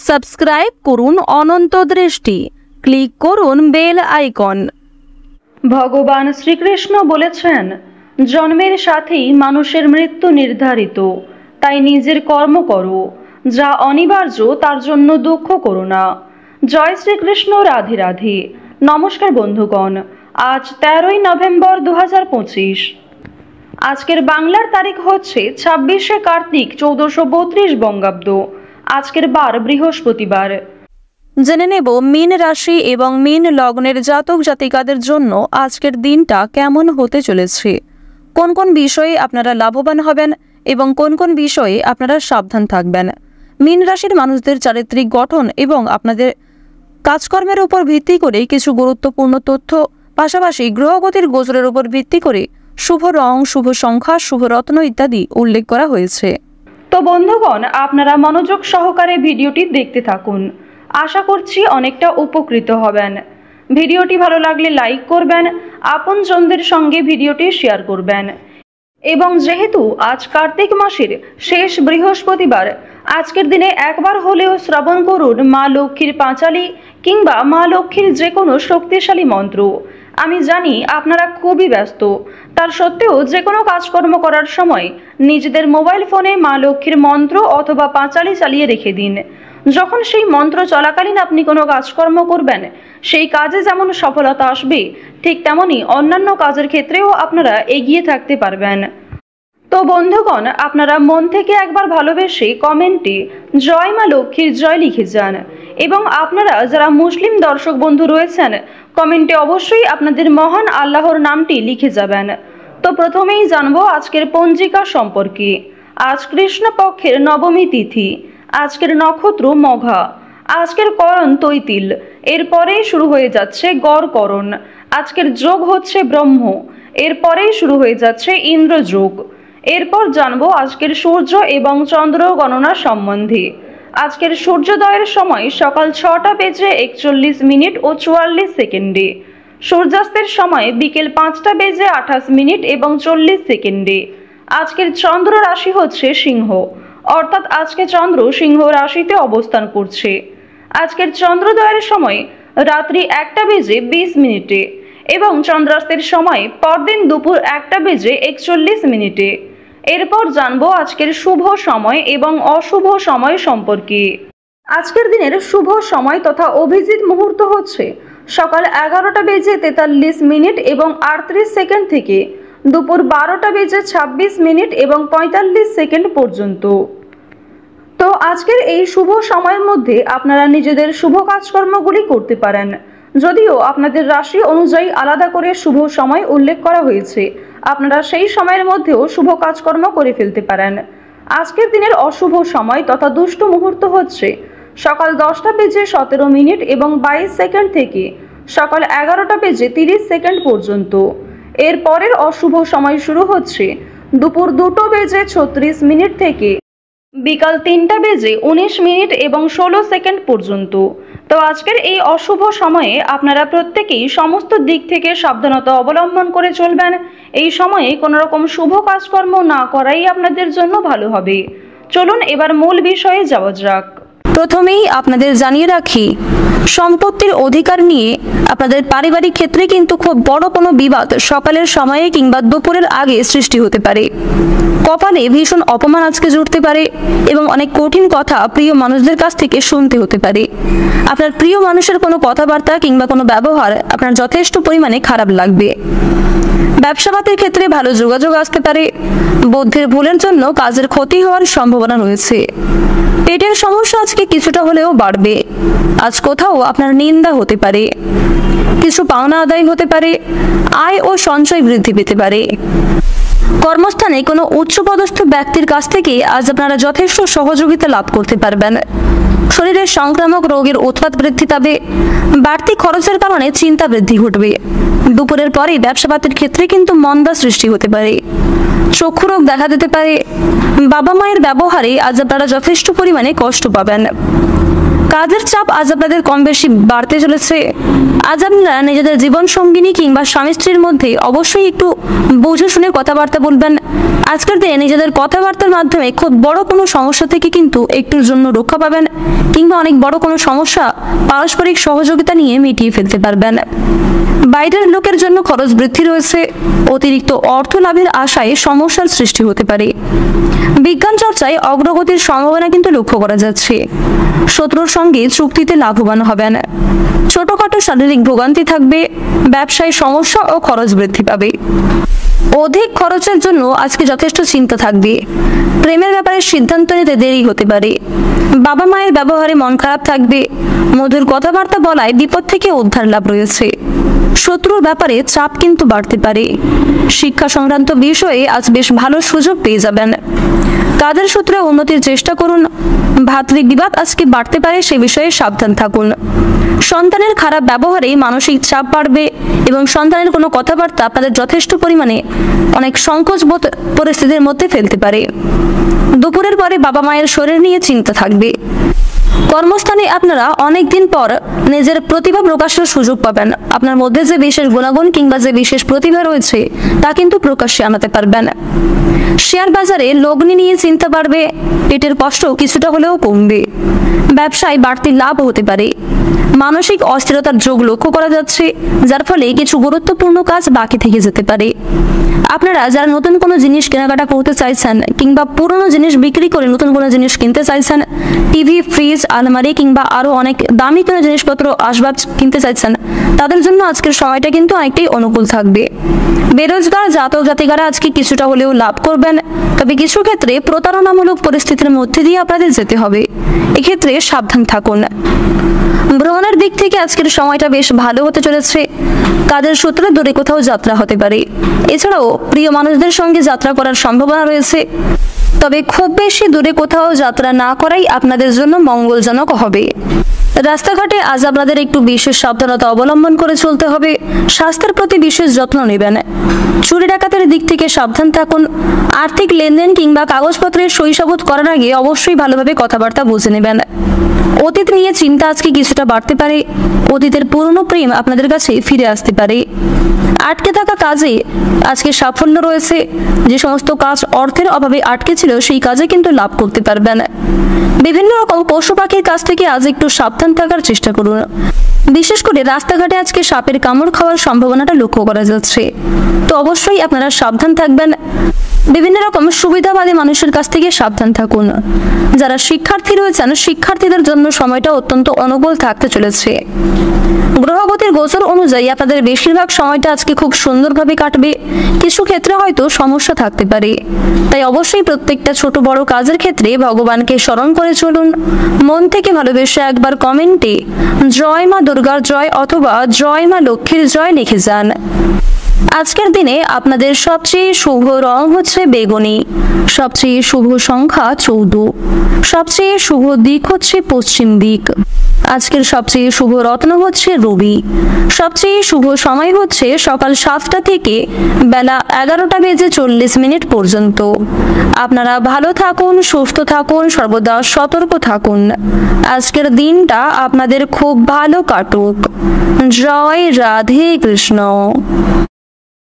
Subscribe করুন অনন্ত দৃষ্টি, click করুন বেল আইকন। ভগবান শ্রীকৃষ্ণ বলেছেন, জন্মের সাথেই মানুষের মৃত্যু নির্ধারিত, তাই নিজের কর্ম করো, যা অনিবার্য তার জন্য দুঃখ করো না। জয় শ্রীকৃষ্ণ, রাধে রাধে। নমস্কার বন্ধুগণ, আজ 13ই নভেম্বর 2025। আজকের বাংলার তারিখ হচ্ছে 26শে কার্তিক 1432 বঙ্গাব্দ। আজকের বার বৃহস্পতিবার। জেনে নেব মীন রাশি এবং মীন লগ্নের জাতক জাতিকাদের জন্য আজকের দিনটা কেমন হতে চলেছে, কোন কোন বিষয়ে আপনারা লাভবান হবেন এবং কোন কোন বিষয়ে আপনারা সাবধান থাকবেন। মীন রাশির মানুষদের চারিত্রিক গঠন এবং আপনাদের কাজকর্মের উপর ভিত্তি করে কিছু গুরুত্বপূর্ণ তথ্য, পাশাপাশি গ্রহগতির গোচরের উপর ভিত্তি করে শুভ রং, শুভ সংখ্যা, শুভ রত্ন ইত্যাদি উল্লেখ করা হয়েছে। তো বন্ধুগণ, আপনারা মনোযোগ সহকারে ভিডিওটি দেখতে থাকুন। আশা করছি অনেকটা উপকৃত হবেন। ভিডিওটি ভালো লাগলে লাইক করবেন, আপনজনদের সঙ্গে ভিডিওটি শেয়ার করবেন। এবং যেহেতু আজ কার্তিক মাসের শেষ বৃহস্পতিবার, আজকের দিনে একবার হলেও শ্রবণ করুন মা লক্ষ্মীর পাঁচালী কিংবা মা লক্ষ্মীর যে কোনো শক্তিশালী মন্ত্র। আমি জানি আপনারা খুবই ব্যস্ত, তার সত্ত্বেও যে কোনো কাজকর্ম করার সময় নিজেদের মোবাইল ফোনে মা লক্ষ্মীর মন্ত্র অথবা পাঁচালী চালিয়ে রেখে দিন। যখন সেই মন্ত্র চলাকালীন আপনি কোনো কাজকর্ম করবেন, সেই কাজে যেমন সফলতা আসবে, ঠিক তেমনি অন্যান্য কাজের ক্ষেত্রেও আপনারা এগিয়ে থাকতে পারবেন। তো বন্ধুগণ, আপনারা মন থেকে একবার ভালোবেসে কমেন্টে জয় মা লক্ষ্মীর জয় লিখে যান। এবং আপনারা যারা মুসলিম দর্শক বন্ধু রয়েছেন, কমেন্টে অবশ্যই আপনাদের মহান আল্লাহর নামটি লিখে যাবেন। তো প্রথমেই জানবো আজকের পঞ্জিকা সম্পর্কে। আজ কৃষ্ণপক্ষের নবমী তিথি। আজকের নক্ষত্র মঘা। আজকের করণ তৈতিল। এরপরেই শুরু হয়ে যাচ্ছে গড়করণ। আজকের যোগ হচ্ছে ব্রহ্ম। এরপরেই শুরু হয়ে যাচ্ছে ইন্দ্র যোগ। এরপর জানবো আজকের সূর্য এবং চন্দ্র গণনা সম্বন্ধে। আজকের সূর্যোদয়ের সময় সকাল 6টা বেজে 41 ও 44 সেকেন্ডে। সূর্যাস্তের সময় বিকেল 5টা বেজে 28 এবং 40 সেকেন্ডে। আজকের চন্দ্র রাশি হচ্ছে সিংহ, অর্থাৎ আজকে চন্দ্র সিংহ রাশিতে অবস্থান করছে। আজকের চন্দ্রোদয়ের সময় রাত্রি 1টা বেজে 20 এবং চন্দ্রাস্তের সময় পরদিন দুপুর 1টা বেজে 41। এরপর জানবো আজকের শুভ সময় এবং অশুভ সময় সম্পর্কে। আজকের দিনের শুভ সময় তথা অভিজিৎ মুহূর্ত হচ্ছে সকাল 11টা বেজে 43 এবং 38 সেকেন্ড থেকে দুপুর 12টা বেজে 26 এবং 45 সেকেন্ড পর্যন্ত। তো আজকের এই শুভ সময়ের মধ্যে আপনারা নিজেদের শুভ কাজকর্মগুলি করতে পারেন, যদিও আপনাদের রাশি অনুযায়ী আলাদা করে শুভ সময় উল্লেখ করা হয়েছে। আপনারা সেই সময়ের মধ্যেও শুভ কাজকর্ম করে ফেলতে পারেন। আজকের দিনের অশুভ সময় তথা দুষ্ট মুহূর্ত হচ্ছে সকাল 10টা বেজে 17 এবং 22 সেকেন্ড থেকে সকাল 11টা বেজে 30 সেকেন্ড পর্যন্ত। এর পরের অশুভ সময় শুরু হচ্ছে দুপুর 2টো বেজে 36 থেকে বিকাল 3টা বেজে 19 এবং 16 সেকেন্ড পর্যন্ত। তো আজকের এই অশুভ সময়ে আপনারা প্রত্যেকেই সমস্ত দিক থেকে সাবধানতা অবলম্বন করে চলবেন। এই সময়ে কোনো রকম শুভ কাজকর্ম না করাই আপনাদের জন্য ভালো হবে। চলুন এবার মূল বিষয়ে যাওয়া যাক। প্রথমেই আপনাদের জানিয়ে রাখি, সম্পত্তির অধিকার নিয়ে আপনাদের পারিবারিক ক্ষেত্রে কিন্তু খুব বড় কোনো বিবাদ সকালের সময়ে কিংবা দুপুরের আগে সৃষ্টি হতে পারে। কপালে ভীষণ অপমান আজকে জুটতে পারে এবং অনেক কঠিন কথা প্রিয় মানুষদের কাছ থেকে শুনতে হতে পারে। আপনার প্রিয় মানুষের কোনো কথাবার্তা কিংবা কোনো ব্যবহার আপনার যথেষ্ট পরিমাণে খারাপ লাগবে। ব্যবসাপাতের ক্ষেত্রে ভালো যোগাযোগ আসতে পারে। বুদ্ধির ভুলের জন্য কাজের ক্ষতি হওয়ার সম্ভাবনা রয়েছে। পেটের সমস্যা আজকে কিছুটা হলেও বাড়বে। আজ কোথাও আপনার নিন্দা হতে পারে। কিছু পাওনা আদায় হতে পারে। আয় ও সঞ্চয় বৃদ্ধি পেতে পারে। কর্মস্থানে কোনো উচ্চপদস্থ ব্যক্তির কাছ থেকে আজ আপনারা যথেষ্ট সহযোগিতা লাভ করতে পারবেন। শরীরের সংক্রামক রোগের উৎপাত বৃদ্ধি পাবে। বাড়তি খরচের কারণে চিন্তা বৃদ্ধি ঘটবে। দুপুরের পরে ব্যবসাপাতের ক্ষেত্রে কিন্তু মন্দা সৃষ্টি হতে পারে। চক্ষু রোগ দেখা দিতে পারে। বাবা মায়ের ব্যবহারে আজ আপনারা যথেষ্ট পরিমাণে কষ্ট পাবেন। কাজের চাপ আজ আপনাদের কম বেশি বাড়তে চলেছে। আজ আপনারা নিজেদের জীবন সঙ্গিনী কিংবা স্বামী স্ত্রীর মধ্যে অবশ্যই একটু বুঝে শুনে কথাবার্তা বলবেন। আজকের দিনে নিজেদের কথাবার্তার মাধ্যমে খুব বড় কোনো সমস্যা থেকে কিন্তু একটুর জন্য রক্ষা পাবেন, কিংবা অনেক বড় কোনো সমস্যা পারস্পরিক সহযোগিতা নিয়ে মিটিয়ে ফেলতে পারবেন। বাইরের লোকের জন্য খরচ বৃদ্ধি রয়েছে। অতিরিক্ত অর্থ লাভের আশায় সমস্যার সৃষ্টি হতে পারে। বিজ্ঞান চর্চায় অগ্রগতির সম্ভাবনা কিন্তু লক্ষ্য করা যাচ্ছে। শত্রুর সঙ্গে চুক্তিতে লাভবান হবেন। ছোটখাটো শারীরিক ভোগান্তি থাকবে। ব্যবসায় সমস্যা ও খরচ বৃদ্ধি পাবে। অধিক খরচের জন্য আজকে যথেষ্ট চিন্তা থাকবে। প্রেমের ব্যাপারে সিদ্ধান্ত নিতে দেরি হতে পারে। বাবা মায়ের ব্যবহারে মন খারাপ থাকবে। মধুর কথাবার্তা বলায় বিপদ থেকে উদ্ধার লাভ রয়েছে। শত্রুর ব্যাপারে চাপ কিন্তু বাড়তে পারে। শিক্ষা সংক্রান্ত বিষয়ে আজ বেশ ভালো সুযোগ পেয়ে যাবেন। কাজের সূত্রে উন্নতির চেষ্টা করুন। ভাতৃ বিবাদ আজকে বাড়তে পারে, সে বিষয়ে সাবধান থাকুন। সন্তানের খারাপ ব্যবহারে মানসিক চাপ বাড়বে এবং সন্তানের কোনো কথাবার্তা আপনাদের যথেষ্ট পরিমাণে অনেক সংকোচবোধ পরিস্থিতির মধ্যে ফেলতে পারে। দুপুরের পরে বাবা মায়ের শরীর নিয়ে চিন্তা থাকবে। কর্মস্থানে আপনারা অনেকদিন পর নিজের প্রতিভা প্রকাশের সুযোগ পাবেন। আপনার মধ্যে যে বিশেষ গুণাগুণ কিংবা যে বিশেষ প্রতিভা রয়েছে তা কিন্তু প্রকাশ্যে আনাতে পারবেন। শেয়ার বাজারে লগ্নি নিয়ে চিন্তা বাড়বে। পেটের কষ্ট কিছুটা হলেও কমবে। ব্যবসায় বাড়তি লাভ হতে পারে। মানসিক অস্থিরতার যোগ লক্ষ্য করা যাচ্ছে, যার ফলে কিছু গুরুত্বপূর্ণ কাজ বাকি থেকে যেতে পারে। আপনারা যারা নতুন কোনো জিনিস কেনাকাটা করতে চাইছেন কিংবা পুরনো জিনিস বিক্রি করে নতুন কোনো জিনিস কিনতে চাইছেন, টিভি, ফ্রিজ, আলমারি কিংবা আরো অনেক দামি কোনো জিনিসপত্র আসবাব কিনতে চাইছেন, তাদের জন্য আজকের সময়টা কিন্তু অনেকটাই অনুকূল থাকবে। বেরোজগার জাতক জাতিকারা আজকে কিছুটা হলেও লাভ করবেন, তবে কিছু ক্ষেত্রে প্রতারণামূলক পরিস্থিতির মধ্যে দিয়ে আপনাদের যেতে হবে। এক্ষেত্রে সাবধান থাকুন। ভ্রমণের দিক থেকে আজকের সময়টা বেশ ভালো হতে চলেছে। কাজের সূত্রে দূরে কোথাও যাত্রা হতে পারে। এছাড়াও প্রিয় মানুষদের সঙ্গে যাত্রা করার সম্ভাবনা রয়েছে, তবে খুব বেশি দূরে কোথাও যাত্রা না করাই আপনাদের জন্য মঙ্গলজনক হবে। রাস্তাঘাটে আজ আপনাদের একটু বিশেষ সাবধানতা অবলম্বন করে চলতে হবে। স্বাস্থ্যের প্রতি বিশেষ যত্ন নেবেন। চুরি ডাকাতের দিক থেকে সাবধান থাকুন। আর্থিক লেনদেন কিংবা কাগজপত্রের সই সাবুত করার আগে অবশ্যই ভালোভাবে কথাবার্তা বুঝে নেবেন। অতীত নিয়ে চিন্তা আজকে কিছুটা বাড়তে পারে। অতীতের পুরনো প্রেম আপনাদের কাছে ফিরে আসতে পারে। আটকে থাকা কাজে আজকে সাফল্য রয়েছে। যে সমস্ত কাজ অর্থের অভাবে আটকে ছিল সেই কাজে কিন্তু লাভ করতে পারবেন। বিভিন্ন রকম পশু পাখির কাছ থেকে আজ একটু সাবধান থাকার চেষ্টা করুন। বিশেষ করে রাস্তাঘাটে আজকে সাপের কামড় খাওয়ার সম্ভাবনাটা লক্ষ্য করা যাচ্ছে, তো অবশ্যই আপনারা সাবধান থাকবেন। বিভিন্ন রকম সুবিধাবাদী মানুষের কাছ থেকে সাবধান থাকুন। যারা শিক্ষার্থী রয়েছেন, শিক্ষার্থীদের জন্য সময়টা অত্যন্ত অনুকূল থাকতে চলেছে। গ্রহগতির গোচর অনুযায়ী আপনাদের বেশিরভাগ সময়টা আজকে খুব সুন্দরভাবে কাটবে। কিছু ক্ষেত্রে হয়তো সমস্যা থাকতে পারে, তাই অবশ্যই প্রত্যেকটা ছোট বড় কাজের ক্ষেত্রে ভগবানকে স্মরণ করে চলুন। মন থেকে ভালোবেসে একবার কমেন্টে জয় মা দুর্গার জয় অথবা জয় মা লক্ষ্মীর জয় লিখে যান। আজকের দিনে আপনাদের সবচেয়ে শুভ রং হচ্ছে বেগুনি, সবচেয়ে শুভ সংখ্যা 14, সবচেয়ে শুভ দিক হচ্ছে পশ্চিম দিক। আজকের সবচেয়ে শুভ রত্ন হচ্ছে রবি। সবচেয়ে শুভ সময় হচ্ছে সকাল 7টা থেকে বেলা 11:40 পর্যন্ত। আপনারা ভালো থাকুন, সুস্থ থাকুন, সর্বদা সতর্ক থাকুন। আজকের দিনটা আপনাদের খুব ভালো কাটুক। জয় রাধে কৃষ্ণ।